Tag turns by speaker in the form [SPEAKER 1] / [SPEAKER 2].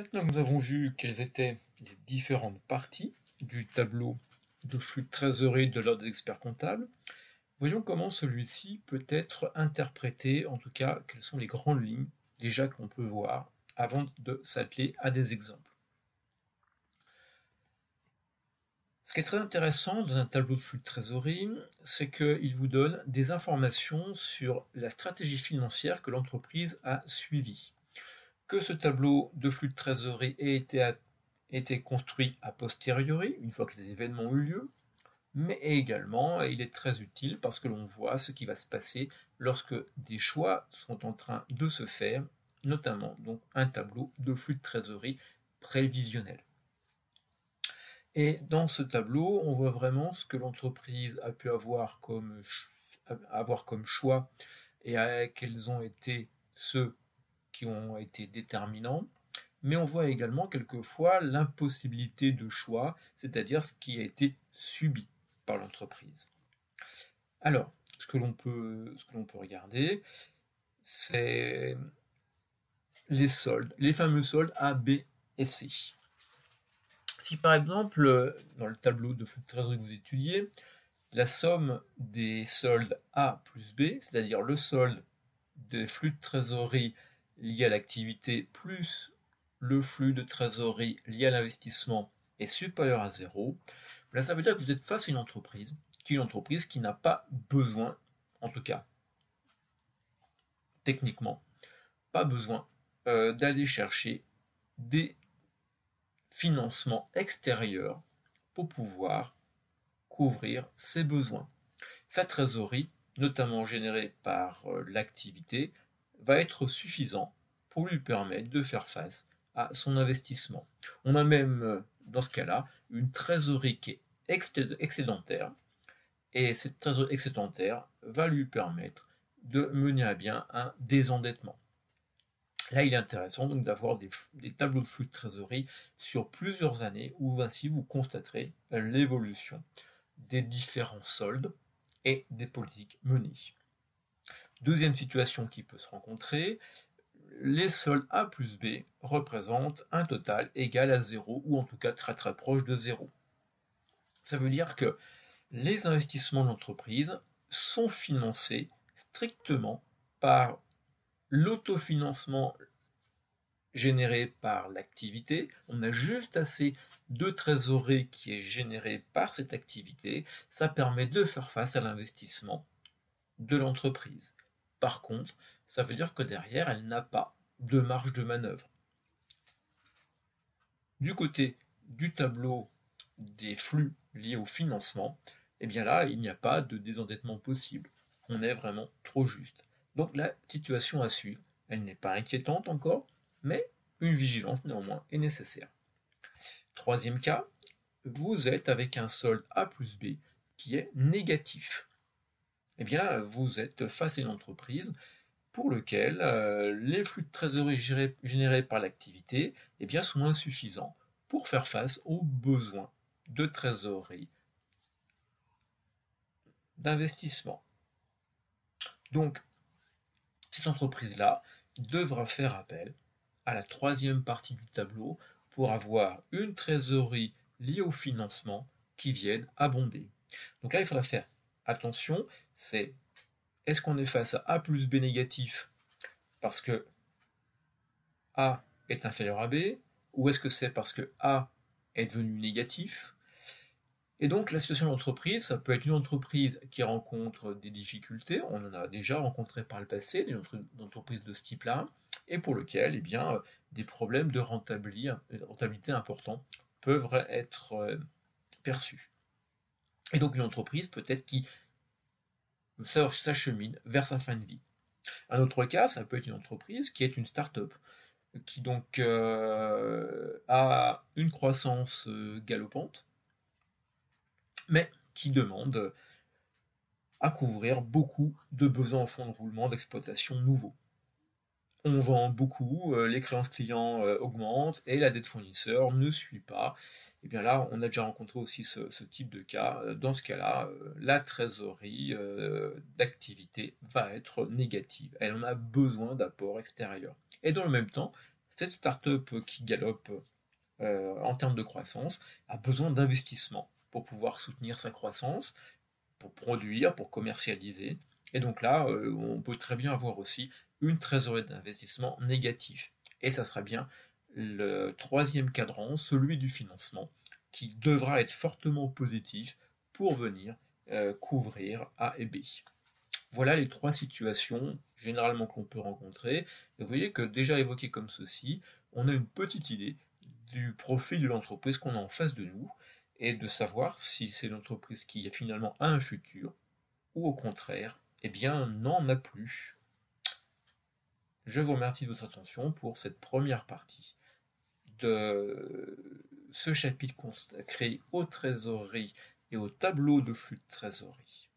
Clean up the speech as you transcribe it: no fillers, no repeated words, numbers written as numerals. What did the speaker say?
[SPEAKER 1] Maintenant que nous avons vu quelles étaient les différentes parties du tableau de flux de trésorerie de l'ordre des experts comptables, voyons comment celui-ci peut être interprété, en tout cas quelles sont les grandes lignes déjà qu'on peut voir avant de s'atteler à des exemples. Ce qui est très intéressant dans un tableau de flux de trésorerie, c'est qu'il vous donne des informations sur la stratégie financière que l'entreprise a suivie. Que ce tableau de flux de trésorerie ait été construit a posteriori, une fois que les événements ont eu lieu, mais également il est très utile parce que l'on voit ce qui va se passer lorsque des choix sont en train de se faire, notamment donc un tableau de flux de trésorerie prévisionnel. Et dans ce tableau, on voit vraiment ce que l'entreprise a pu avoir comme choix et quels ont été ceux qui ont été déterminants, mais on voit également quelquefois l'impossibilité de choix, c'est-à-dire ce qui a été subi par l'entreprise. Alors, ce que l'on peut regarder, c'est les soldes, les fameux soldes A, B et C. Si par exemple, dans le tableau de flux de trésorerie que vous étudiez, la somme des soldes A plus B, c'est-à-dire le solde des flux de trésorerie liés à l'activité plus le flux de trésorerie lié à l'investissement est supérieur à 0, là ça veut dire que vous êtes face à une entreprise qui n'a pas besoin, en tout cas techniquement, pas besoin d'aller chercher des financements extérieurs pour pouvoir couvrir ses besoins. Sa trésorerie, notamment générée par l'activité, va être suffisant pour lui permettre de faire face à son investissement. On a même, dans ce cas-là, une trésorerie qui est excédentaire, et cette trésorerie excédentaire va lui permettre de mener à bien un désendettement. Là, il est intéressant donc d'avoir des tableaux de flux de trésorerie sur plusieurs années où ainsi vous constaterez l'évolution des différents soldes et des politiques menées. Deuxième situation qui peut se rencontrer, les soldes A plus B représentent un total égal à 0 ou en tout cas très très proche de 0. Ça veut dire que les investissements de l'entreprise sont financés strictement par l'autofinancement généré par l'activité. On a juste assez de trésorerie qui est générée par cette activité. Ça permet de faire face à l'investissement de l'entreprise. Par contre, ça veut dire que derrière, elle n'a pas de marge de manœuvre. Du côté du tableau des flux liés au financement, eh bien là, il n'y a pas de désendettement possible. On est vraiment trop juste. Donc la situation à suivre, elle n'est pas inquiétante encore, mais une vigilance néanmoins est nécessaire. Troisième cas, vous êtes avec un solde A plus B qui est négatif. Eh bien là, vous êtes face à une entreprise pour laquelle les flux de trésorerie générés par l'activité sont insuffisants pour faire face aux besoins de trésorerie d'investissement. Donc, cette entreprise-là devra faire appel à la troisième partie du tableau pour avoir une trésorerie liée au financement qui vienne abonder. Donc là, il faudra faire attention, est-ce qu'on est face à A plus B négatif parce que A est inférieur à B, ou est-ce que c'est parce que A est devenu négatif? Et donc la situation de l'entreprise, ça peut être une entreprise qui rencontre des difficultés, on en a déjà rencontré par le passé, des entreprises de ce type-là, et pour lesquelles des problèmes de rentabilité importants peuvent être perçus. Et donc une entreprise peut-être qui s'achemine vers sa fin de vie. Un autre cas, ça peut être une entreprise qui est une start-up, qui donc a une croissance galopante, mais qui demande à couvrir beaucoup de besoins en fonds de roulement d'exploitation nouveaux. On vend beaucoup, les créances clients augmentent et la dette fournisseur ne suit pas. Et bien là, on a déjà rencontré aussi ce type de cas. Dans ce cas-là, la trésorerie d'activité va être négative. Elle en a besoin d'apports extérieurs. Et dans le même temps, cette start-up qui galope en termes de croissance a besoin d'investissement pour pouvoir soutenir sa croissance, pour produire, pour commercialiser. Et donc là, on peut très bien avoir aussi une trésorerie d'investissement négative. Et ça sera bien le troisième cadran, celui du financement, qui devra être fortement positif pour venir couvrir A et B. Voilà les trois situations généralement que l'on peut rencontrer. Et vous voyez que déjà évoqué comme ceci, on a une petite idée du profil de l'entreprise qu'on a en face de nous et de savoir si c'est l'entreprise qui finalement a un futur ou au contraire, eh bien, n'en a plus. Je vous remercie de votre attention pour cette première partie de ce chapitre consacré aux trésoreries et au tableau de flux de trésorerie.